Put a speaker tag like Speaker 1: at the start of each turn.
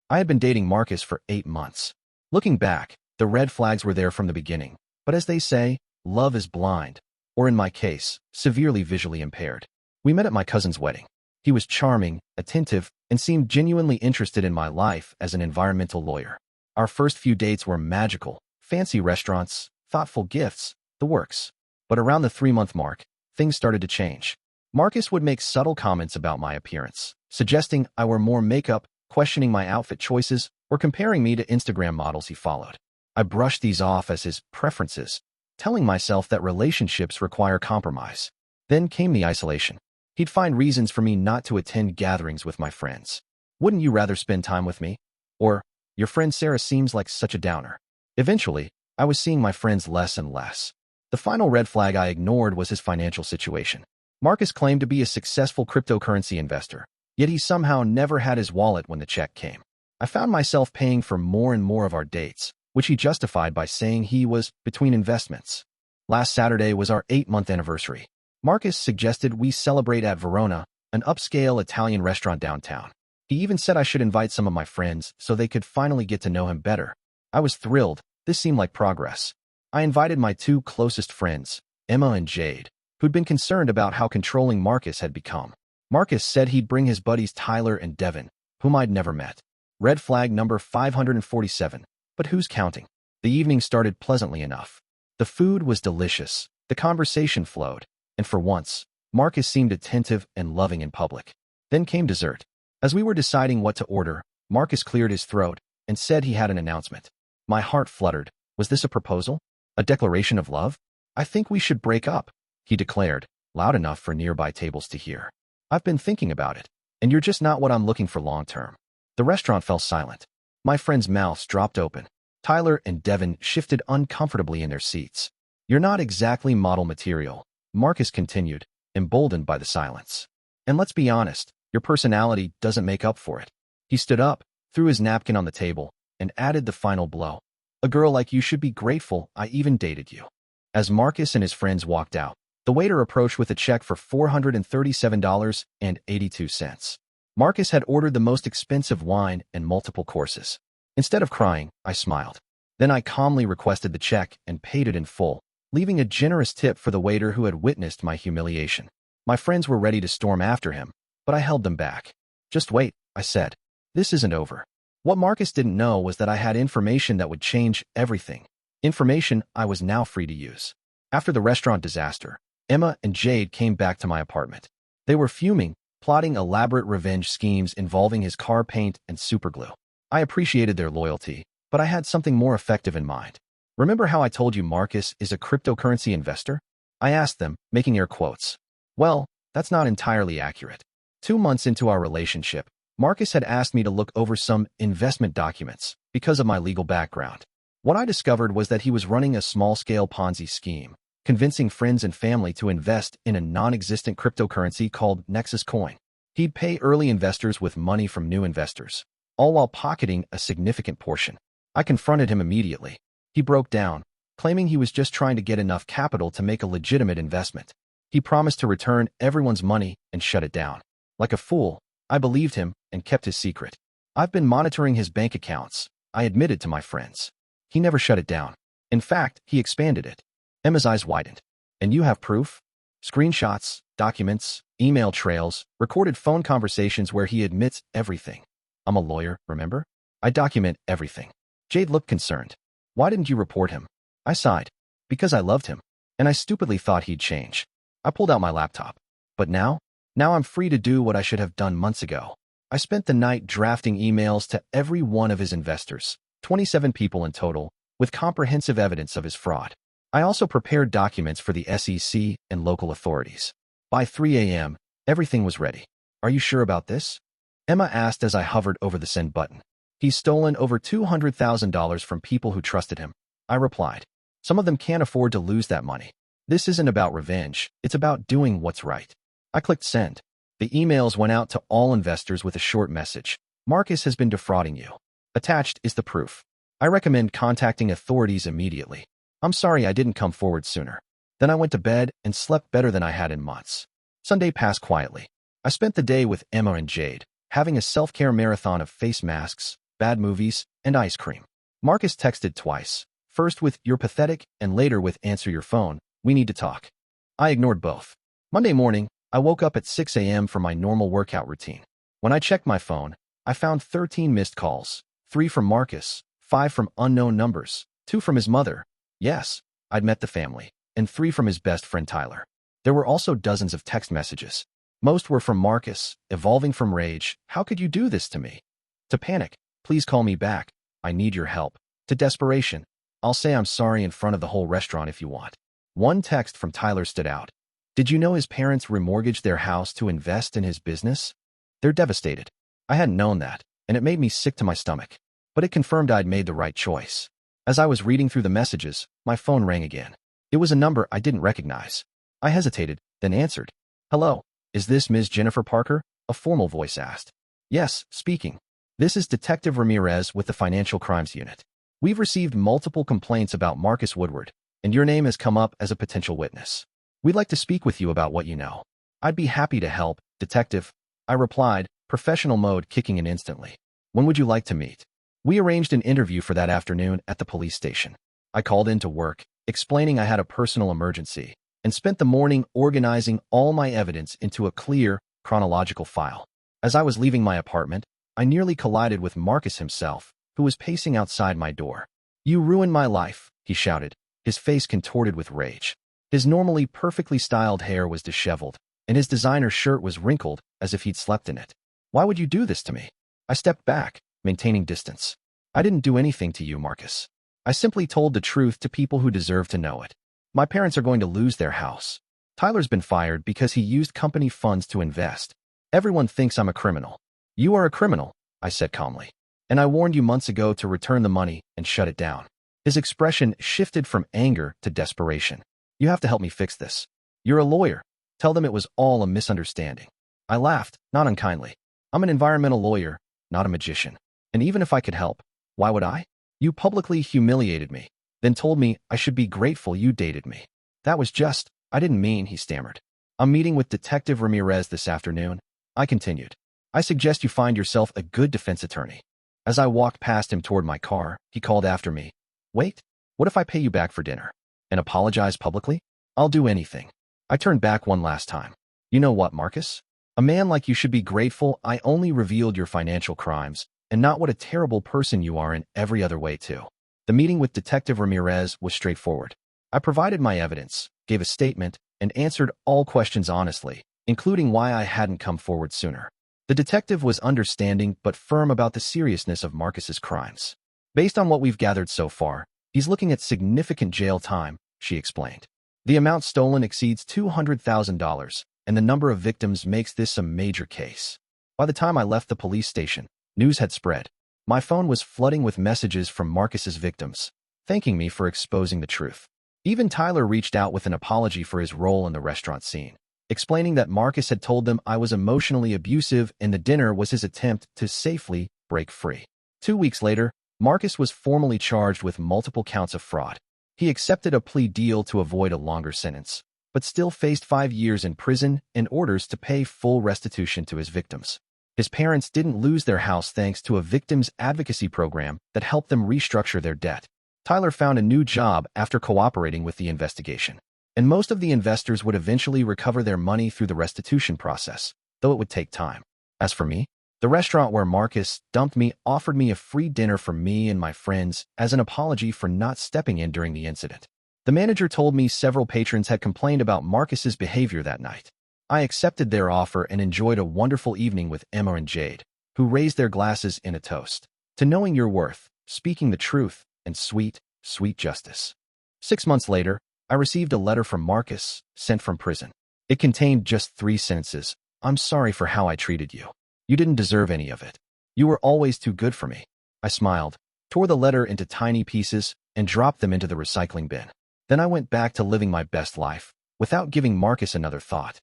Speaker 1: I had been dating Marcus for 8 months. Looking back, the red flags were there from the beginning, but as they say, love is blind, or in my case, severely visually impaired. We met at my cousin's wedding. He was charming, attentive, and seemed genuinely interested in my life as an environmental lawyer. Our first few dates were magical, fancy restaurants, thoughtful gifts, the works. But around the 3-month mark, things started to change. Marcus would make subtle comments about my appearance, suggesting I wear more makeup, questioning my outfit choices, or comparing me to Instagram models he followed. I brushed these off as his preferences, telling myself that relationships require compromise. Then came the isolation. He'd find reasons for me not to attend gatherings with my friends. Wouldn't you rather spend time with me? Or, your friend Sarah seems like such a downer. Eventually, I was seeing my friends less and less. The final red flag I ignored was his financial situation. Marcus claimed to be a successful cryptocurrency investor, yet he somehow never had his wallet when the check came. I found myself paying for more and more of our dates, which he justified by saying he was between investments. Last Saturday was our 8-month anniversary. Marcus suggested we celebrate at Verona, an upscale Italian restaurant downtown. He even said I should invite some of my friends so they could finally get to know him better. I was thrilled. This seemed like progress. I invited my 2 closest friends, Emma and Jade, who'd been concerned about how controlling Marcus had become. Marcus said he'd bring his buddies Tyler and Devin, whom I'd never met. Red flag number 547, but who's counting? The evening started pleasantly enough. The food was delicious, the conversation flowed, and for once, Marcus seemed attentive and loving in public. Then came dessert. As we were deciding what to order, Marcus cleared his throat and said he had an announcement. My heart fluttered. Was this a proposal? A declaration of love? I think we should break up, he declared, loud enough for nearby tables to hear. I've been thinking about it, and you're just not what I'm looking for long-term. The restaurant fell silent. My friends' mouths dropped open. Tyler and Devin shifted uncomfortably in their seats. You're not exactly model material, Marcus continued, emboldened by the silence. And let's be honest, your personality doesn't make up for it. He stood up, threw his napkin on the table, and added the final blow. A girl like you should be grateful I even dated you. As Marcus and his friends walked out, the waiter approached with a check for $437.82. Marcus had ordered the most expensive wine and multiple courses. Instead of crying, I smiled. Then I calmly requested the check and paid it in full, leaving a generous tip for the waiter who had witnessed my humiliation. My friends were ready to storm after him, but I held them back. Just wait, I said. This isn't over. What Marcus didn't know was that I had information that would change everything. Information I was now free to use. After the restaurant disaster, Emma and Jade came back to my apartment. They were fuming, plotting elaborate revenge schemes involving his car paint and superglue. I appreciated their loyalty, but I had something more effective in mind. Remember how I told you Marcus is a cryptocurrency investor? I asked them, making air quotes. Well, that's not entirely accurate. 2 months into our relationship, Marcus had asked me to look over some investment documents because of my legal background. What I discovered was that he was running a small-scale Ponzi scheme, convincing friends and family to invest in a non-existent cryptocurrency called Nexus Coin. He'd pay early investors with money from new investors, all while pocketing a significant portion. I confronted him immediately. He broke down, claiming he was just trying to get enough capital to make a legitimate investment. He promised to return everyone's money and shut it down. Like a fool, I believed him and kept his secret. I've been monitoring his bank accounts, I admitted to my friends. He never shut it down. In fact, he expanded it. Emma's eyes widened. And you have proof? Screenshots, documents, email trails, recorded phone conversations where he admits everything. I'm a lawyer, remember? I document everything. Jade looked concerned. Why didn't you report him? I sighed. Because I loved him. And I stupidly thought he'd change. I pulled out my laptop. But now I'm free to do what I should have done months ago. I spent the night drafting emails to every one of his investors, 27 people in total, with comprehensive evidence of his fraud. I also prepared documents for the SEC and local authorities. By 3 a.m., everything was ready. Are you sure about this? Emma asked as I hovered over the send button. He's stolen over $200,000 from people who trusted him. I replied. Some of them can't afford to lose that money. This isn't about revenge. It's about doing what's right. I clicked send. The emails went out to all investors with a short message. Marcus has been defrauding you. Attached is the proof. I recommend contacting authorities immediately. I'm sorry I didn't come forward sooner. Then I went to bed and slept better than I had in months. Sunday passed quietly. I spent the day with Emma and Jade, having a self-care marathon of face masks, bad movies, and ice cream. Marcus texted twice, first with "you're pathetic" and later with "answer your phone, we need to talk." I ignored both. Monday morning, I woke up at 6 a.m. for my normal workout routine. When I checked my phone, I found 13 missed calls, 3 from Marcus, 5 from unknown numbers, 2 from his mother. Yes, I'd met the family, and 3 from his best friend Tyler. There were also dozens of text messages. Most were from Marcus, evolving from rage, "How could you do this to me?" to panic, "Please call me back, I need your help," to desperation, "I'll say I'm sorry in front of the whole restaurant if you want." One text from Tyler stood out. "Did you know his parents remortgaged their house to invest in his business? They're devastated." I hadn't known that, and it made me sick to my stomach. But it confirmed I'd made the right choice. As I was reading through the messages, my phone rang again. It was a number I didn't recognize. I hesitated, then answered. "Hello, is this Ms. Jennifer Parker?" a formal voice asked. "Yes, speaking. This is Detective Ramirez with the Financial Crimes Unit. We've received multiple complaints about Marcus Woodward, and your name has come up as a potential witness. We'd like to speak with you about what you know." "I'd be happy to help, Detective," I replied, professional mode kicking in instantly. "When would you like to meet?" We arranged an interview for that afternoon at the police station. I called in to work, explaining I had a personal emergency, and spent the morning organizing all my evidence into a clear, chronological file. As I was leaving my apartment, I nearly collided with Marcus himself, who was pacing outside my door. "You ruined my life," he shouted, his face contorted with rage. His normally perfectly styled hair was disheveled, and his designer shirt was wrinkled as if he'd slept in it. "Why would you do this to me?" I stepped back, maintaining distance. "I didn't do anything to you, Marcus. I simply told the truth to people who deserve to know it. My parents are going to lose their house. Tyler's been fired because he used company funds to invest. Everyone thinks I'm a criminal." "You are a criminal," I said calmly. "And I warned you months ago to return the money and shut it down." His expression shifted from anger to desperation. "You have to help me fix this. You're a lawyer. Tell them it was all a misunderstanding." I laughed, not unkindly. "I'm an environmental lawyer, not a magician. And even if I could help, why would I? You publicly humiliated me, then told me I should be grateful you dated me. That was just, I didn't mean," he stammered. "I'm meeting with Detective Ramirez this afternoon," I continued. "I suggest you find yourself a good defense attorney." As I walked past him toward my car, he called after me. "Wait, what if I pay you back for dinner? And apologize publicly? I'll do anything." I turned back one last time. "You know what, Marcus? A man like you should be grateful I only revealed your financial crimes, and not what a terrible person you are in every other way too." The meeting with Detective Ramirez was straightforward. I provided my evidence, gave a statement, and answered all questions honestly, including why I hadn't come forward sooner. The detective was understanding but firm about the seriousness of Marcus's crimes. "Based on what we've gathered so far, he's looking at significant jail time," she explained. "The amount stolen exceeds $200,000, and the number of victims makes this a major case." By the time I left the police station, news had spread. My phone was flooding with messages from Marcus's victims, thanking me for exposing the truth. Even Tyler reached out with an apology for his role in the restaurant scene, explaining that Marcus had told them I was emotionally abusive and the dinner was his attempt to safely break free. 2 weeks later, Marcus was formally charged with multiple counts of fraud. He accepted a plea deal to avoid a longer sentence, but still faced 5 years in prison and orders to pay full restitution to his victims. His parents didn't lose their house thanks to a victims advocacy program that helped them restructure their debt. Tyler found a new job after cooperating with the investigation, and most of the investors would eventually recover their money through the restitution process, though it would take time. As for me, the restaurant where Marcus dumped me offered me a free dinner for me and my friends as an apology for not stepping in during the incident. The manager told me several patrons had complained about Marcus's behavior that night. I accepted their offer and enjoyed a wonderful evening with Emma and Jade, who raised their glasses in a toast to knowing your worth, speaking the truth, and sweet, sweet justice. 6 months later, I received a letter from Marcus, sent from prison. It contained just 3 sentences. "I'm sorry for how I treated you. You didn't deserve any of it. You were always too good for me." I smiled, tore the letter into tiny pieces, and dropped them into the recycling bin. Then I went back to living my best life, without giving Marcus another thought.